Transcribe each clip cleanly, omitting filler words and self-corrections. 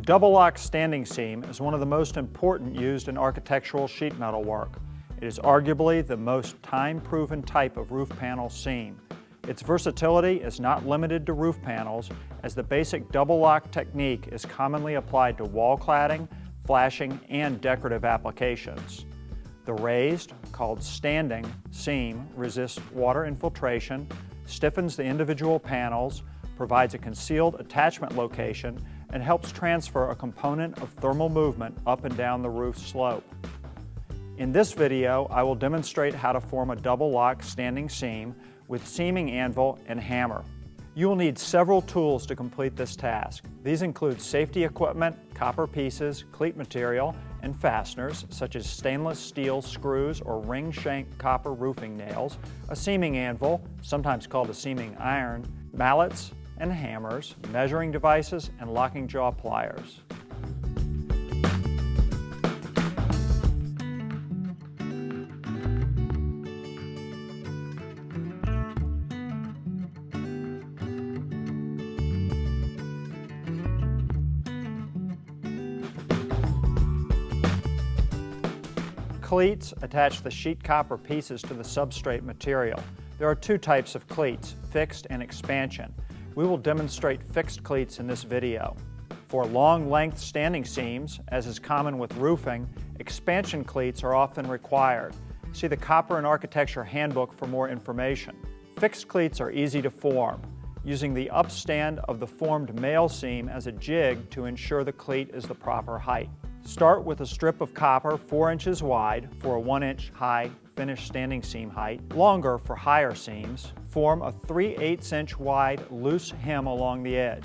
double lock standing seam is one of the most important used in architectural sheet metal work. It is arguably the most time-proven type of roof panel seam. Its versatility is not limited to roof panels, as the basic double lock technique is commonly applied to wall cladding, flashing, and decorative applications. The raised, called standing, seam resists water infiltration, stiffens the individual panels, provides a concealed attachment location, and helps transfer a component of thermal movement up and down the roof slope. In this video, I will demonstrate how to form a double lock standing seam with seaming anvil and hammer. You will need several tools to complete this task. These include safety equipment, copper pieces, cleat material, and fasteners such as stainless steel screws or ring shank copper roofing nails, a seaming anvil, sometimes called a seaming iron, mallets and hammers, measuring devices, and locking jaw pliers. Cleats attach the sheet copper pieces to the substrate material. There are two types of cleats, fixed and expansion. We will demonstrate fixed cleats in this video. For long-length standing seams, as is common with roofing, expansion cleats are often required. See the Copper and Architecture Handbook for more information. Fixed cleats are easy to form, using the upstand of the formed male seam as a jig to ensure the cleat is the proper height. Start with a strip of copper 4 inches wide for a 1 inch high finished standing seam height, longer for higher seams. Form a 3/8 inch wide loose hem along the edge.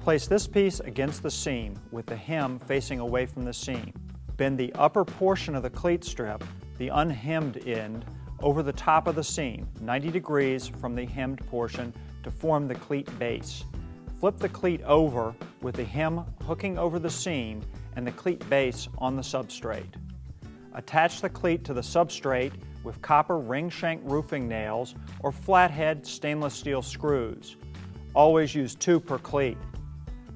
Place this piece against the seam with the hem facing away from the seam. Bend the upper portion of the cleat strip, the unhemmed end, over the top of the seam, 90 degrees from the hemmed portion to form the cleat base. Flip the cleat over with the hem hooking over the seam and the cleat base on the substrate. Attach the cleat to the substrate with copper ring shank roofing nails or flathead stainless steel screws. Always use 2 per cleat.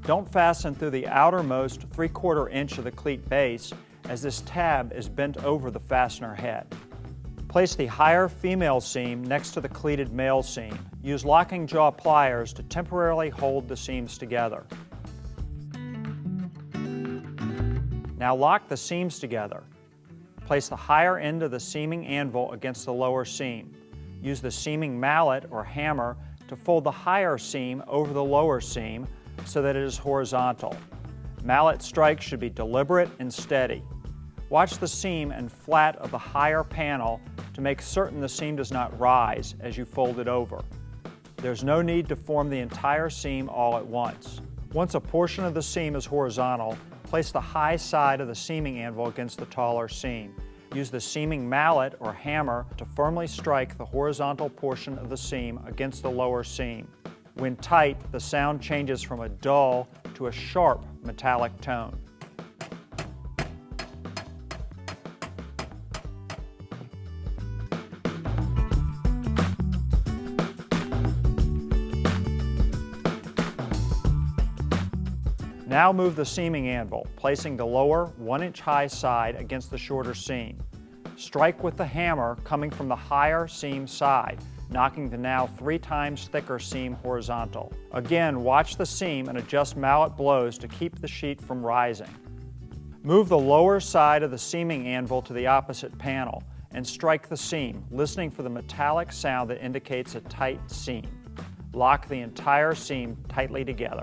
Don't fasten through the outermost 3/4 inch of the cleat base, as this tab is bent over the fastener head. Place the higher female seam next to the cleated male seam. Use locking jaw pliers to temporarily hold the seams together. Now lock the seams together. Place the higher end of the seaming anvil against the lower seam. Use the seaming mallet or hammer to fold the higher seam over the lower seam so that it is horizontal. Mallet strikes should be deliberate and steady. Watch the seam and flat of the higher panel to make certain the seam does not rise as you fold it over. There's no need to form the entire seam all at once. Once a portion of the seam is horizontal, place the high side of the seaming anvil against the taller seam. Use the seaming mallet or hammer to firmly strike the horizontal portion of the seam against the lower seam. When tight, the sound changes from a dull to a sharp metallic tone. Now move the seaming anvil, placing the lower 1 inch high side against the shorter seam. Strike with the hammer coming from the higher seam side, knocking the now 3 times thicker seam horizontal. Again, watch the seam and adjust mallet blows to keep the sheet from rising. Move the lower side of the seaming anvil to the opposite panel and strike the seam, listening for the metallic sound that indicates a tight seam. Lock the entire seam tightly together.